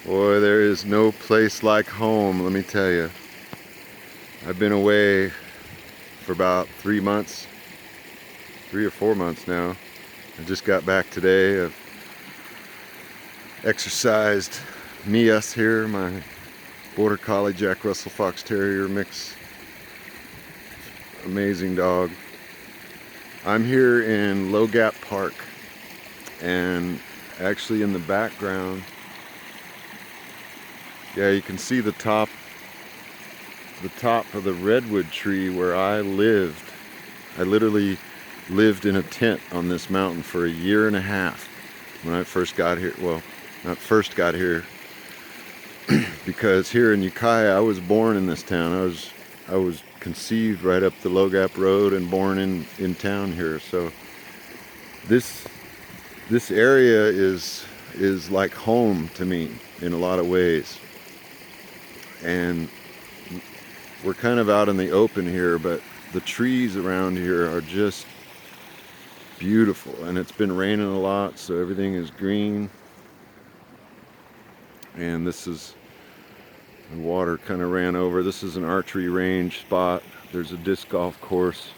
Boy, there is no place like home, let me tell you. I've been away for about 3 months, 3 or 4 months now. I just got back today. I've exercised Mias here, my Border Collie Jack Russell Fox Terrier mix. Amazing dog. I'm here in Low Gap Park, and actually in the background, yeah, you can see the top of the redwood tree where I lived. I literally lived in a tent on this mountain for a year and a half when I first got here. Well, not first got here, because here in Ukiah, I was born in this town. I was conceived right up the Low Gap Road and born in town here. So this area is like home to me in a lot of ways. And we're kind of out in the open here, but the trees around here are just beautiful, and it's been raining a lot, so everything is green. And this is, the water kind of ran over. This is an archery range spot. There's a disc golf course.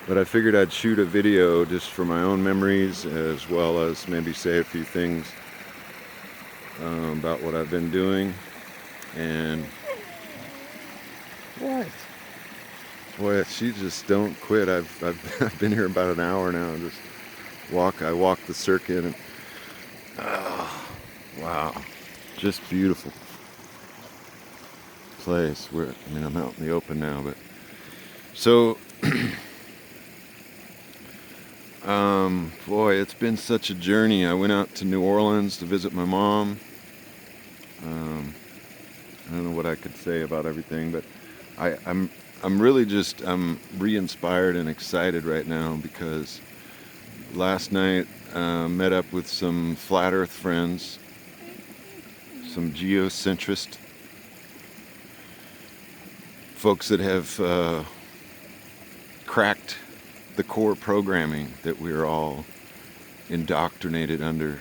But I figured I'd shoot a video just for my own memories, as well as maybe say a few things about what I've been doing. And what? Boy, she just don't quit. I've been here about an hour now. I walk the circuit, and oh, wow, just beautiful place. I'm out in the open now, but so boy, it's been such a journey. I went out to New Orleans to visit my mom. I don't know what I could say about everything, but I'm really I'm re-inspired and excited right now, because last night met up with some flat earth friends, some geocentrist folks that have cracked the core programming that we're all indoctrinated under.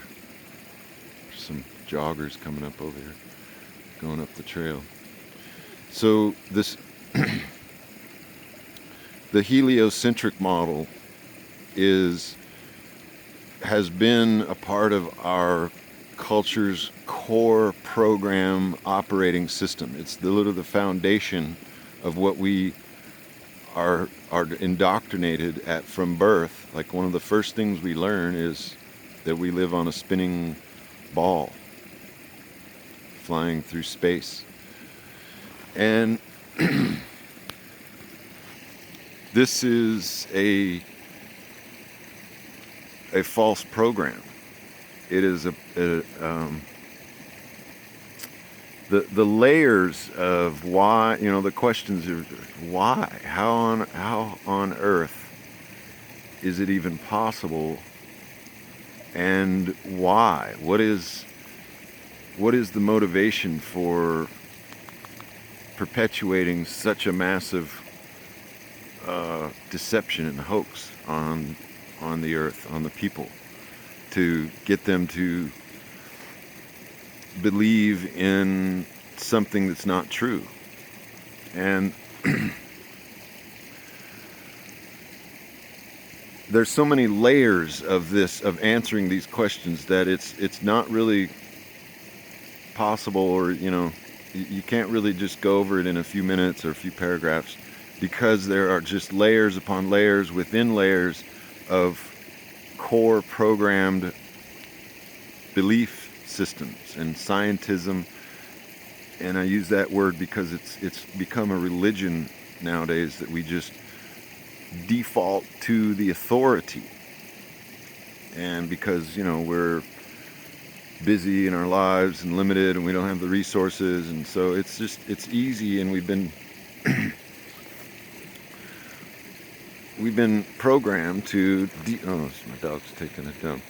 Some joggers coming up over here, going up the trail. So this the heliocentric model has been a part of our culture's core program operating system. It's the foundation of what we are indoctrinated at from birth. Like, one of the first things we learn is that we live on a spinning ball flying through space. And this is a false program. It is the layers of why, the questions of why, how on earth is it even possible, and why? What is the motivation for perpetuating such a massive deception and hoax on the earth, on the people, to get them to believe in something that's not true? And there's so many layers of this, of answering these questions, that it's not really possible, or you can't really just go over it in a few minutes or a few paragraphs, because there are just layers upon layers within layers of core programmed belief systems and scientism. And I use that word because it's become a religion nowadays, that we just default to the authority. And because we're busy in our lives and limited, and we don't have the resources, and so it's easy, and we've been programmed to my dog's taking it down.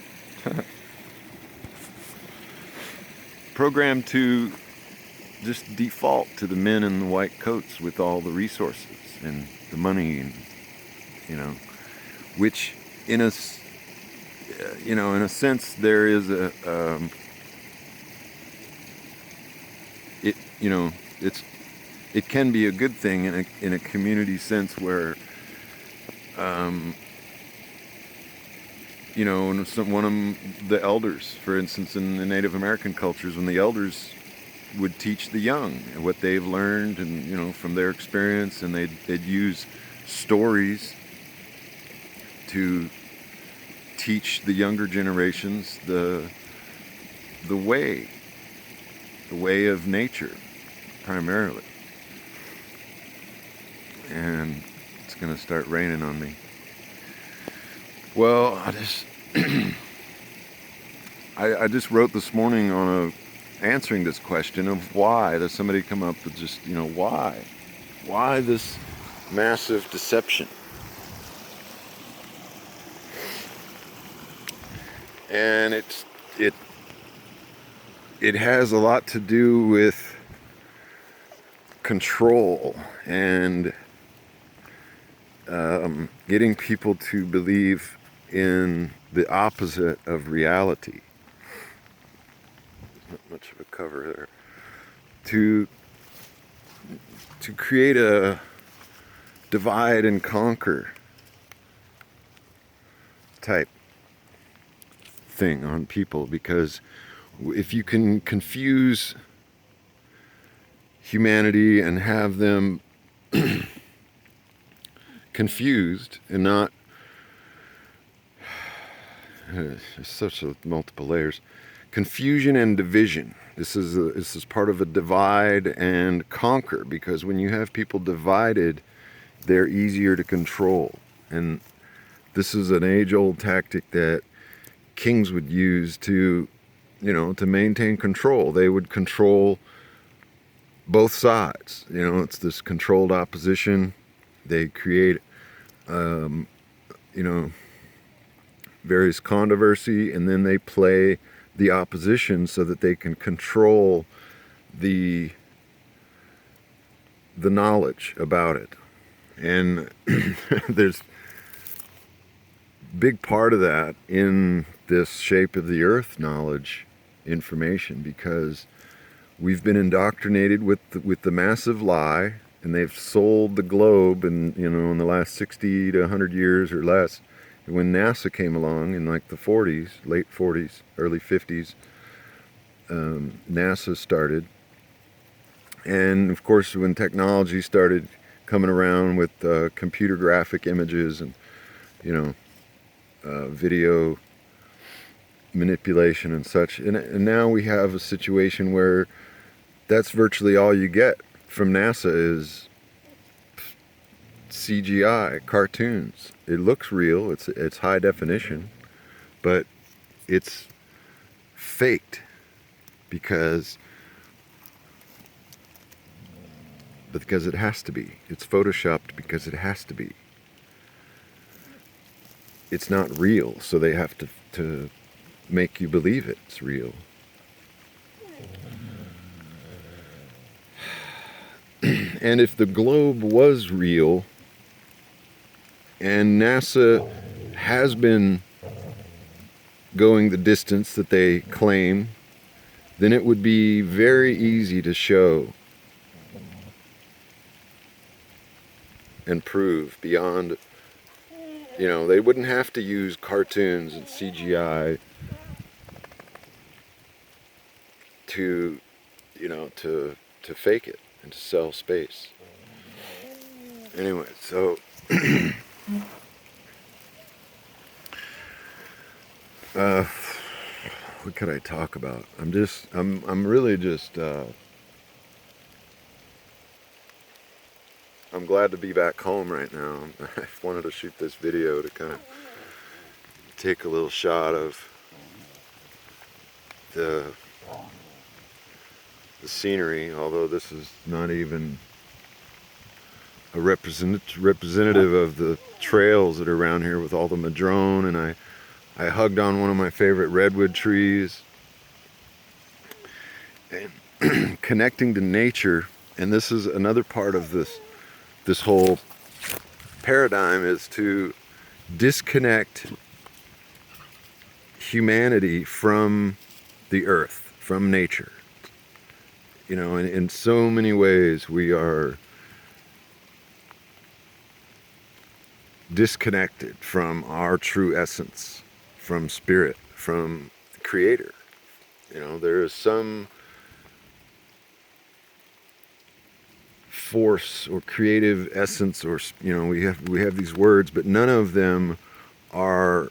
Programmed to just default to the men in the white coats with all the resources and the money, and which in a you know, in a sense, there is a, it, you know, it can be a good thing in a community sense where, you know, one of the elders, for instance, in the Native American cultures, when the elders would teach the young what they've learned and, you know, from their experience, and they'd use stories to teach the younger generations the way of nature, primarily. And it's gonna start raining on me. Well, I just wrote this morning on answering this question of why. Does somebody come up with just, you know, why this massive deception? And it has a lot to do with control and getting people to believe in the opposite of reality. Not much of a cover there. To create a divide and conquer type thing on people, because if you can confuse humanity and have them confused and not there's such a multiple layers, confusion and division. This is part of a divide and conquer, because when you have people divided, they're easier to control. And this is an age-old tactic that kings would use to, you know, to maintain control. They would control both sides. You know, it's this controlled opposition. They create, you know, various controversy, and then they play the opposition so that they can control the knowledge about it. And there's big part of that in this shape of the earth knowledge information, because we've been indoctrinated with the massive lie, and they've sold the globe, and, you know, in the last 60 to 100 years or less. When NASA came along in like the 40s, late 40s, early 50s, NASA started. And of course, when technology started coming around with computer graphic images and, you know, video manipulation and such, and now we have a situation where that's virtually all you get from NASA is CGI cartoons. It looks real, it's high definition, but it's faked because it has to be. It's photoshopped because it has to be. It's not real, so they have to make you believe it's real. And if the globe was real, and NASA has been going the distance that they claim, then it would be very easy to show and prove beyond, you know, they wouldn't have to use cartoons and CGI to, you know, to fake it and to sell space. Anyway, so what could I talk about? I'm really just I'm glad to be back home right now. I wanted to shoot this video to kind of take a little shot of the scenery, although this is not even a representative of the trails that are around here with all the madrone. And I hugged on one of my favorite redwood trees. And connecting to nature, and this is another part of this whole paradigm, is to disconnect humanity from the earth, from nature. You know, in so many ways we are disconnected from our true essence, from spirit, from the Creator. You know, there is some force or creative essence, or, you know, we have these words, but none of them are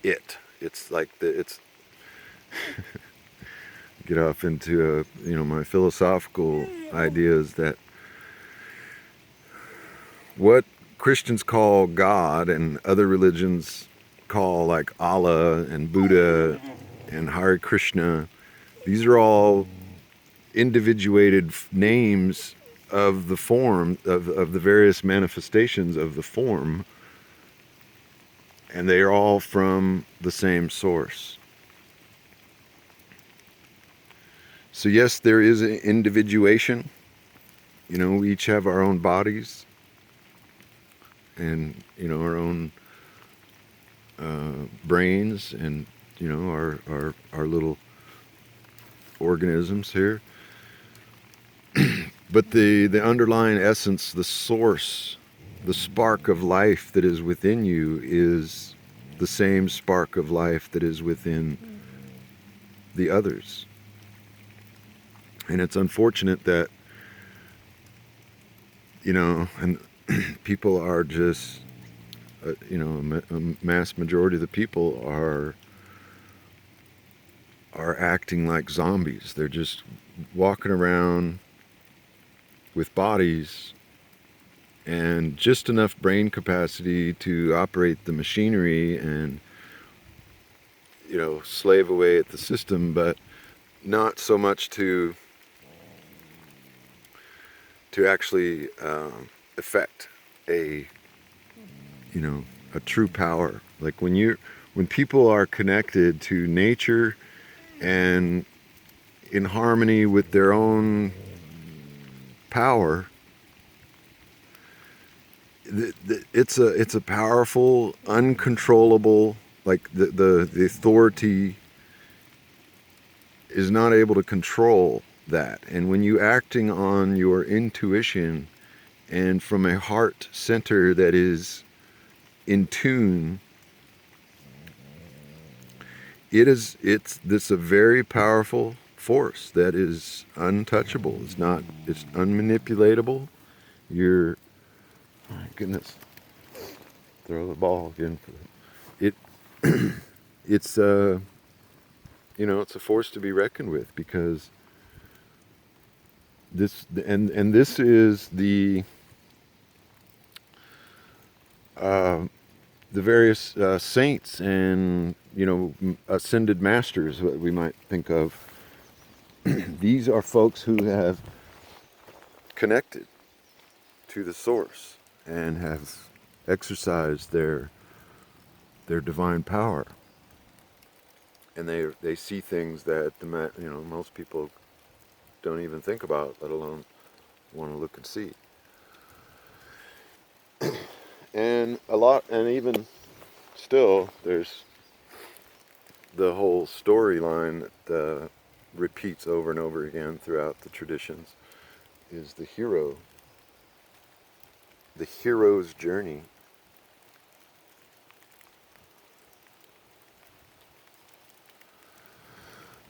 it. It's like it's get off into my philosophical ideas that what Christians call God and other religions call like Allah and Buddha and Hare Krishna, these are all individuated names of the form of the various manifestations of the form, and they are all from the same source. So yes, there is an individuation. You know, we each have our own bodies and, you know, our own brains and, you know, our little organisms here. But the underlying essence, the source, the spark of life that is within you is the same spark of life that is within the others. And it's unfortunate that, you know, and people are just, you know, a mass majority of the people are acting like zombies. They're just walking around with bodies and just enough brain capacity to operate the machinery and, you know, slave away at the system, but not so much to actually affect a, you know, a true power. Like when people are connected to nature and in harmony with their own power, it's a powerful, uncontrollable, like the authority is not able to control that. And when you acting on your intuition and from a heart center that is in tune, it's a very powerful force that is untouchable. It's unmanipulatable. You're, oh my goodness, throw the ball again. It's you know, it's a force to be reckoned with, because this is the various saints and, you know, ascended masters, what we might think of. These are folks who have connected to the source and have exercised their divine power, and they see things that most people don't even think about, let alone want to look and see. And even still, there's the whole storyline that repeats over and over again throughout the traditions, is the hero's journey.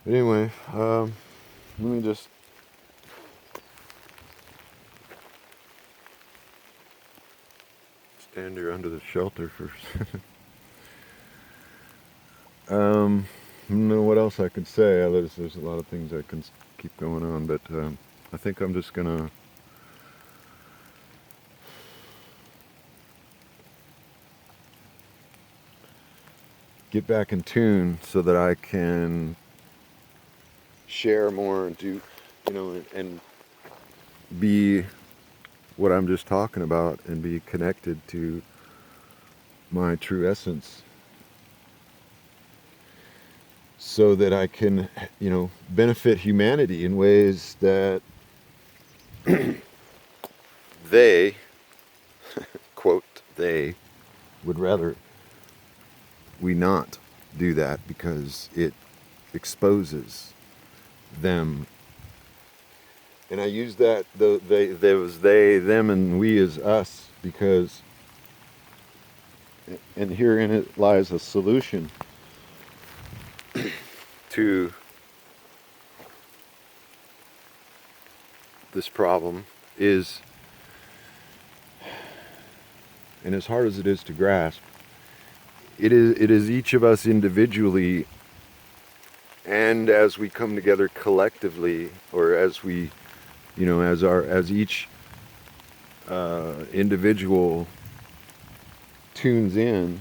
Anyway, let me just stand here under the shelter for a second. I don't know what else I could say. There's a lot of things I can keep going on, but I think I'm just gonna get back in tune so that I can share more and do, you know, and be what I'm just talking about and be connected to my true essence, so that I can, you know, benefit humanity in ways that they, quote, they would rather we not do that because it exposes them. And I use that, there was they, them, and we as us, because, and herein it lies a solution to this problem is, and as hard as it is to grasp, it is each of us individually, and as we come together collectively, or as we, as each individual tunes in,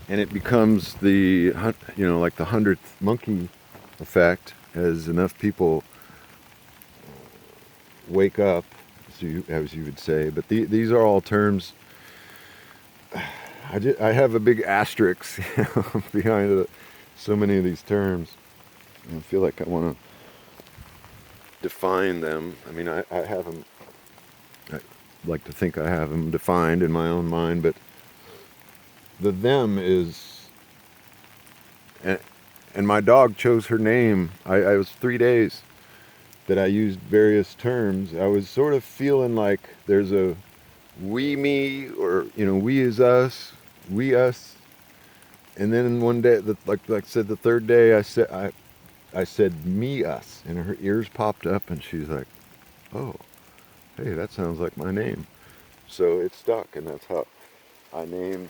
and it becomes the, like the 100th monkey effect, as enough people wake up, as you would say. But these are all terms. I have a big asterisk behind so many of these terms. I feel like I want to define them. I mean, I have them. I like to think I have them defined in my own mind, but the them is, and my dog chose her name. I was 3 days that I used various terms. I was sort of feeling like there's a we, me, or we is us, we us. And then one day, like I said, the third day, I said me us, and her ears popped up, and she's like, "Oh, hey, that sounds like my name." So it stuck, and that's how I named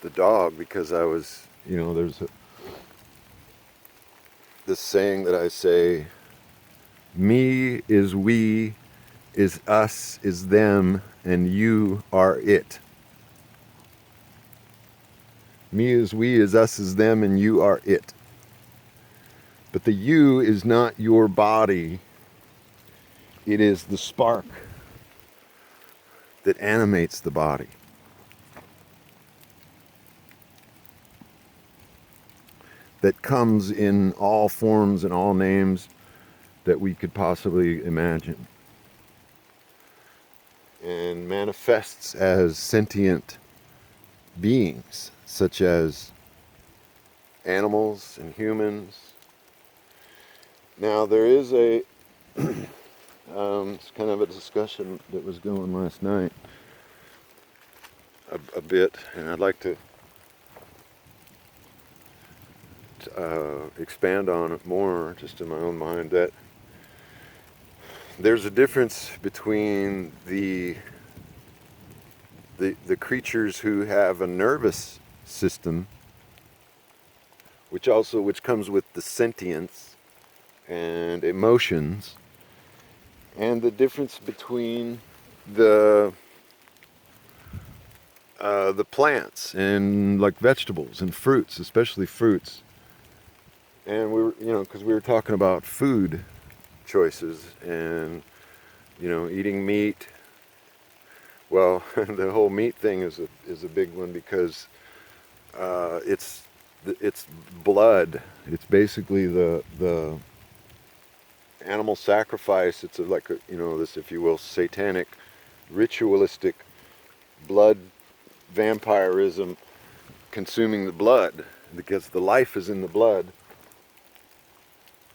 the dog, because I was, there's this saying that I say, me is we, is us, is them, and you are it. Me is we, is us, is them, and you are it. But the you is not your body. It is the spark that animates the body. That comes in all forms and all names that we could possibly imagine. And manifests as sentient beings, such as animals and humans. Now there is it's kind of a discussion that was going last night a bit, and I'd like to expand on it more, just in my own mind, that there's a difference between the creatures who have a nervous system, which comes with the sentience and emotions, and the difference between the plants and like vegetables and fruits, especially fruits. And we were, because we were talking about food choices and, eating meat. Well, the whole meat thing is a big one, because it's blood. It's basically the animal sacrifice. It's like this, if you will, satanic, ritualistic blood vampirism, consuming the blood, because the life is in the blood.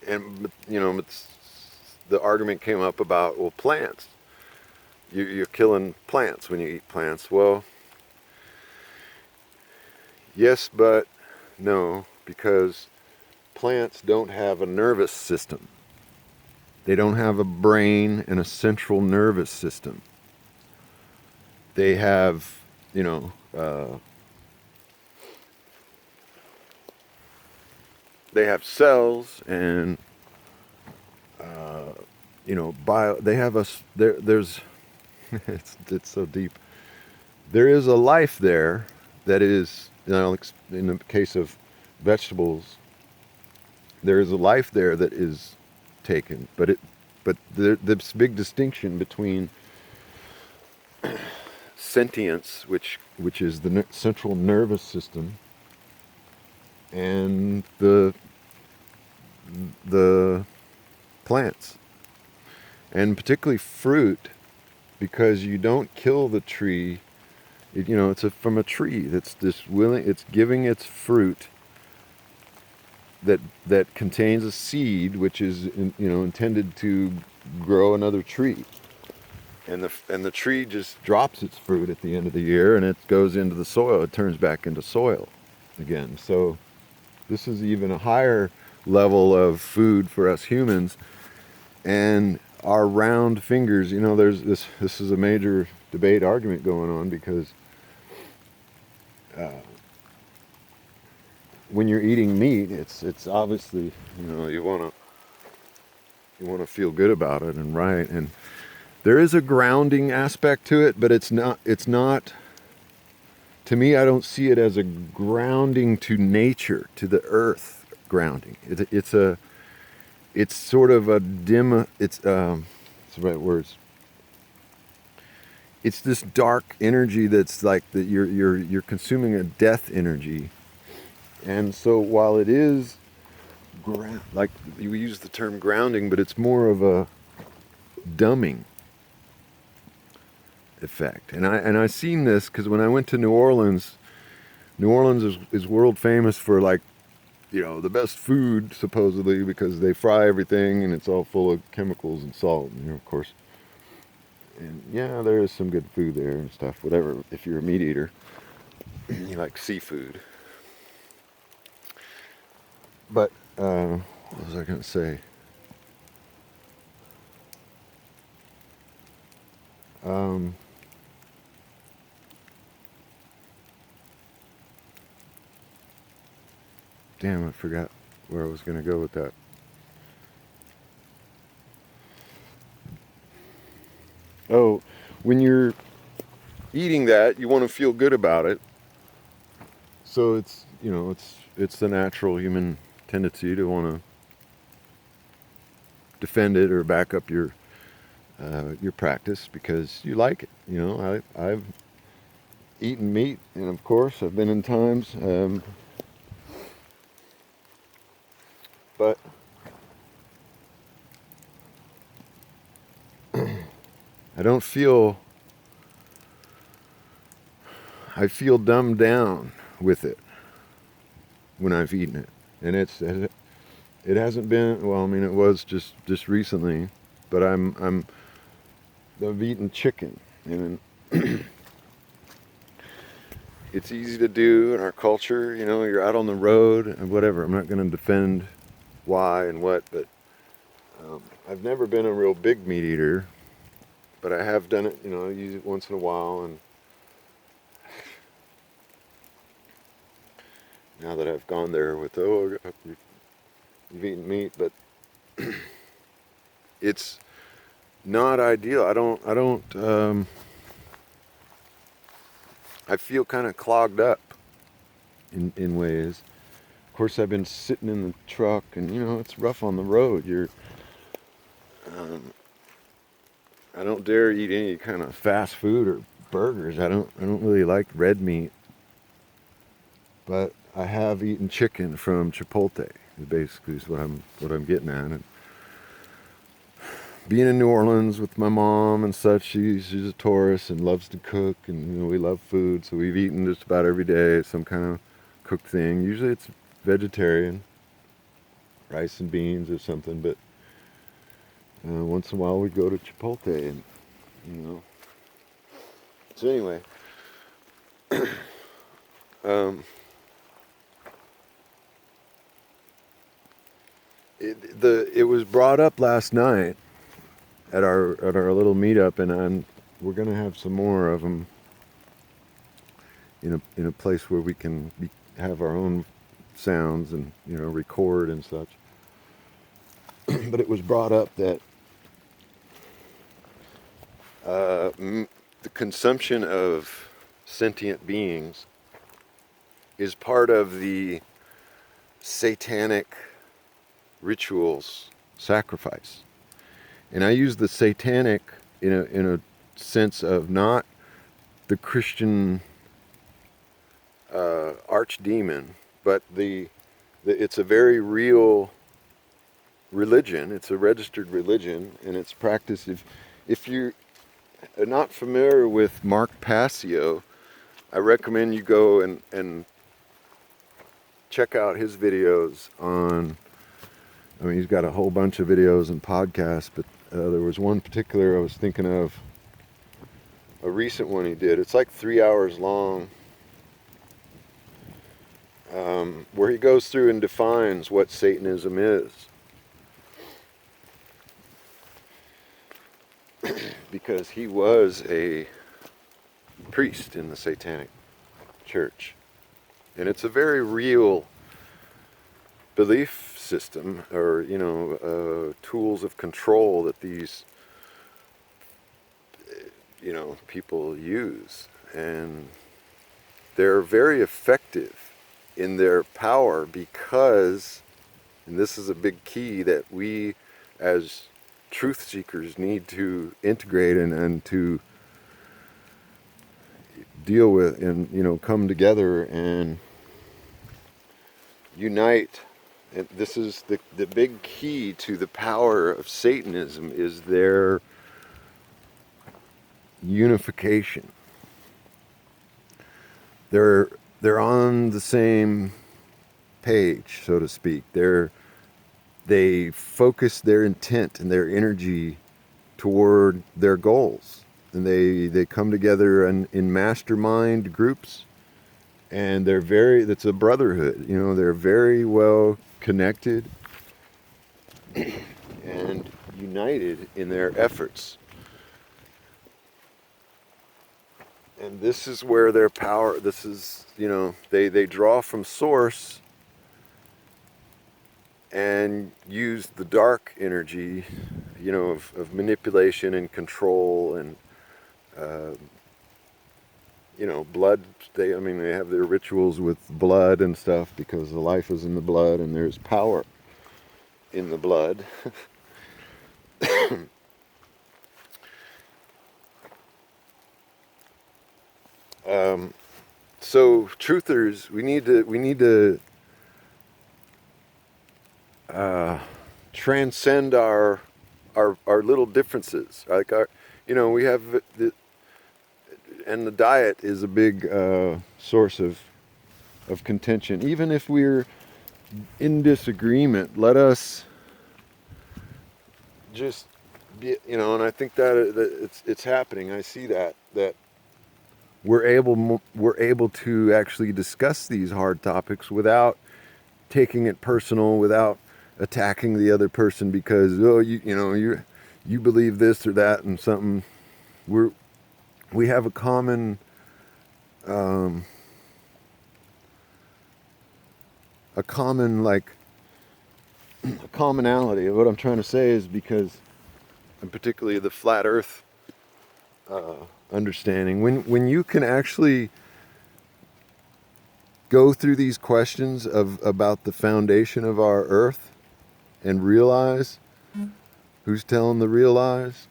And the argument came up about, well, plants. You're killing plants when you eat plants. Well, yes, but no, because plants don't have a nervous system. They don't have a brain and a central nervous system. They have, they have cells and, they have there's, it's so deep. There is a life there that is, in the case of vegetables, there is a life there that is taken, but this big distinction between sentience, which is the central nervous system, and the plants, and particularly fruit, because you don't kill the tree It's from a tree that's just willing. It's giving its fruit that contains a seed, which is intended to grow another tree. And the tree just drops its fruit at the end of the year, and it goes into the soil. It turns back into soil again. So this is even a higher level of food for us humans. And our round fingers, there's this is a major debate argument going on, because when you're eating meat, it's obviously, you want to feel good about it, and right. And there is a grounding aspect to it, but it's not to me. I don't see it as a grounding to nature, to the earth grounding. It's sort of a dim, it's the right words. It's this dark energy that's like that you're consuming a death energy. And so while it is like you use the term grounding, but it's more of a dumbing effect. And I seen this because when I went to New Orleans is world famous for, like, the best food, supposedly, because they fry everything and it's all full of chemicals and salt, and of course. And yeah, there is some good food there and stuff, whatever, if you're a meat eater. You like seafood. But what was I going to say? Damn, I forgot where I was going to go with that. Oh, when you're eating that, you want to feel good about it. So it's the natural human tendency to want to defend it or back up your practice because you like it. I've eaten meat, and of course I've been in times, but I feel dumbed down with it when I've eaten it, and it hasn't been, well, I mean, it was just recently, but I've eaten chicken, and it's easy to do in our culture. You're out on the road and whatever. I'm not going to defend why and what, but I've never been a real big meat eater, but I have done it. I use it once in a while, and now that I've gone there with you've eaten meat, but it's not ideal. I feel kind of clogged up in ways. Of course, I've been sitting in the truck, and it's rough on the road. I don't dare eat any kind of fast food or burgers. I don't really like red meat, but I have eaten chicken from Chipotle. Basically, is what I'm getting at. And being in New Orleans with my mom and such, she's a tourist and loves to cook, and we love food, so we've eaten just about every day some kind of cooked thing. Usually it's vegetarian, rice and beans or something, but once in a while we go to Chipotle, and So anyway, it was brought up last night at our little meetup, and we're gonna have some more of them in a place where we can have our own sounds and record and such. But it was brought up that the consumption of sentient beings is part of the satanic rituals sacrifice. And I use the satanic in a sense of not the Christian archdemon, but it's a very real religion. It's a registered religion, and it's practiced. If you are not familiar with Mark Passio, I recommend you go and check out his videos on, I mean, he's got a whole bunch of videos and podcasts, but there was one particular I was thinking of, a recent one he did. It's like 3 hours long, where he goes through and defines what Satanism is. Because he was a priest in the Satanic Church. And it's a very real belief system, or, tools of control that these, people use. And they're very effective in their power because, and this is a big key that we as truth seekers need to integrate and to deal with, and come together and unite. And this is the big key to the power of Satanism, is their unification. They're on the same page, so to speak. They focus their intent and their energy toward their goals, and they come together in mastermind groups, and it's a brotherhood. They're very well connected and united in their efforts. And this is where their power, this is, they draw from source and use the dark energy, of manipulation and control and, blood. They have their rituals with blood and stuff, because the life is in the blood and there's power in the blood. So truthers, we need to transcend our little differences. Like we have and the diet is a big source of contention. Even if we're in disagreement, let us just be, and I think that it's happening. I see that we're able to actually discuss these hard topics without taking it personal, without attacking the other person because you believe this or that and something. We have a common commonality. What I'm trying to say is, because, and particularly the flat Earth understanding, when you can actually go through these questions about the foundation of our Earth and realize who's telling the real lies,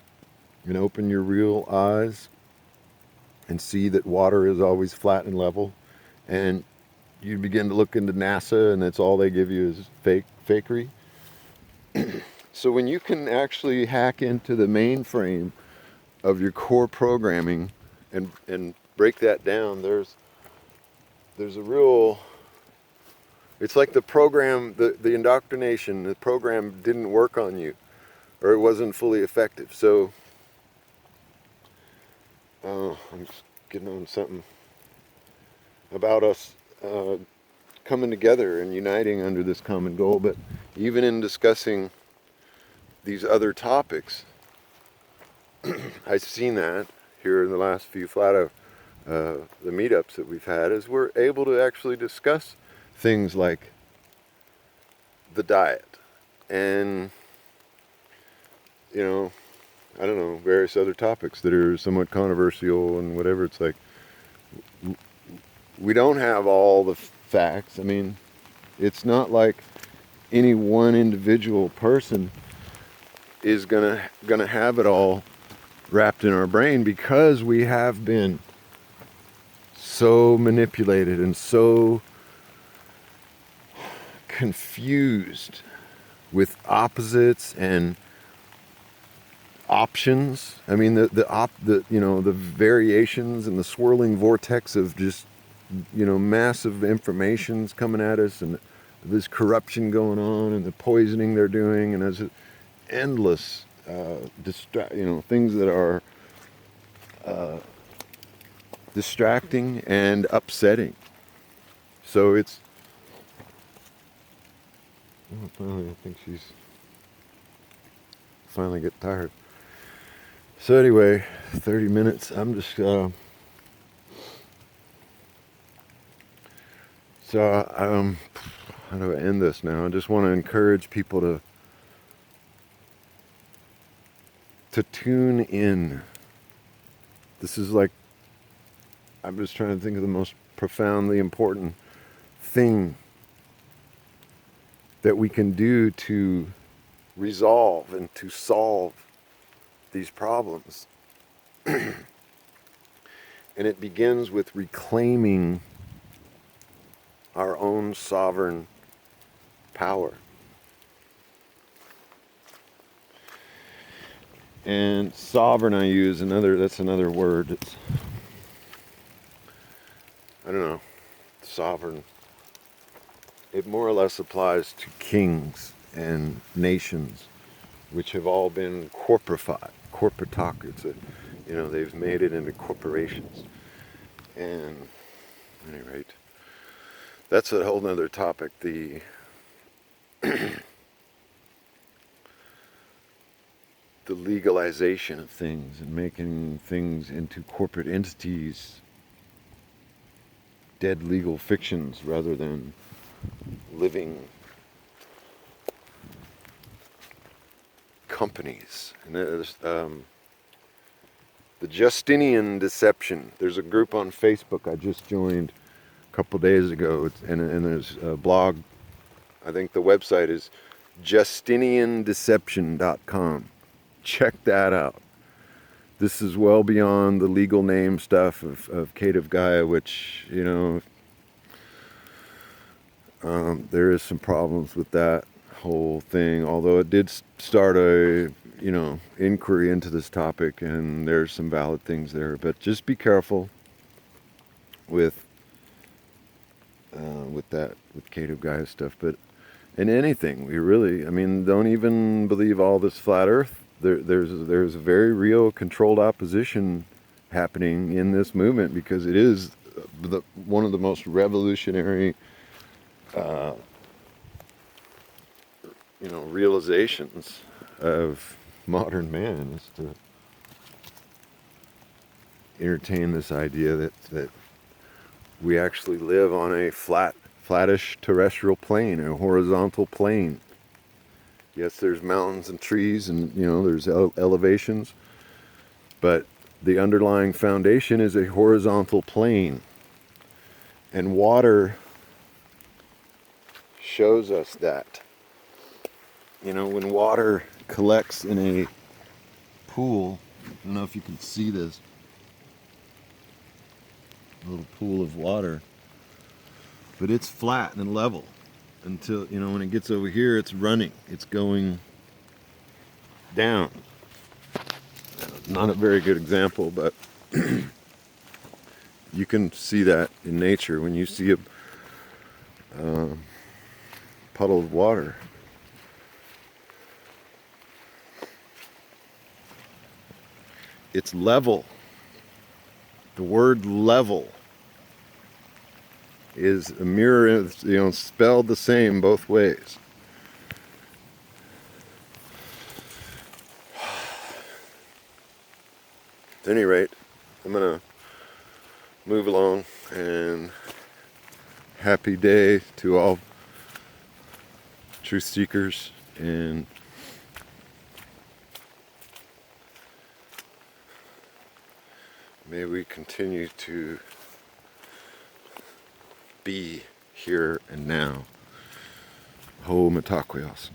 and open your real eyes and see that water is always flat and level, and you begin to look into NASA and that's all they give you is fakery. So when you can actually hack into the mainframe of your core programming and break that down, there's a real, it's like the program, the indoctrination, the program didn't work on you, or it wasn't fully effective. So I'm just getting on something about us coming together and uniting under this common goal. But even in discussing these other topics, I've seen that here in the last few the meetups that we've had, is we're able to actually discuss things like the diet and, I don't know, various other topics that are somewhat controversial and whatever. It's like, we don't have all the facts. I mean, it's not like any one individual person is gonna have it all wrapped in our brain, because we have been so manipulated and so confused with opposites and options. I mean, the the variations and the swirling vortex of just, massive information's coming at us, and this corruption going on, and the poisoning they're doing, and there's endless things that are distracting and upsetting. So it's finally, I think she's finally get tired. So anyway, 30 minutes. I'm just how do I end this now? I just want to encourage people to tune in. This is like, I'm just trying to think of the most profoundly important thing that we can do to resolve and to solve these problems. And it begins with reclaiming our own sovereign power. And sovereign, I use that's another word. It's, I don't know, sovereign. It more or less applies to kings and nations, which have all been corporified, corporatocracy. They've made it into corporations. And at any rate, that's a whole nother topic. The the legalization of things and making things into corporate entities, dead legal fictions rather than living companies. And there's the Justinian deception. There's a group on Facebook I just joined a couple days ago, and there's a blog. I think the website is justiniandeception.com. Check that out. This is well beyond the legal name stuff of Kate of Gaia, which, there is some problems with that whole thing, although it did start a, inquiry into this topic, and there's some valid things there. But just be careful with Kate of Gaia stuff. But in anything, don't even believe all this flat Earth. There's a very real controlled opposition happening in this movement, because it is one of the most revolutionary realizations of modern man, is to entertain this idea that we actually live on a flattish terrestrial plane, a horizontal plane. Yes, there's mountains and trees, and there's elevations, but the underlying foundation is a horizontal plane. And water shows us that. When water collects in a pool, I don't know if you can see this, a little pool of water, but it's flat and level until, when it gets over here, it's running, it's going down. Not a very good example, but you can see that in nature when you see a puddle of water. It's level. The word level is a mirror, spelled the same both ways. At any rate, I'm gonna move along, and happy day to all truth seekers, and may we continue to be here and now. Ho Mitaquios.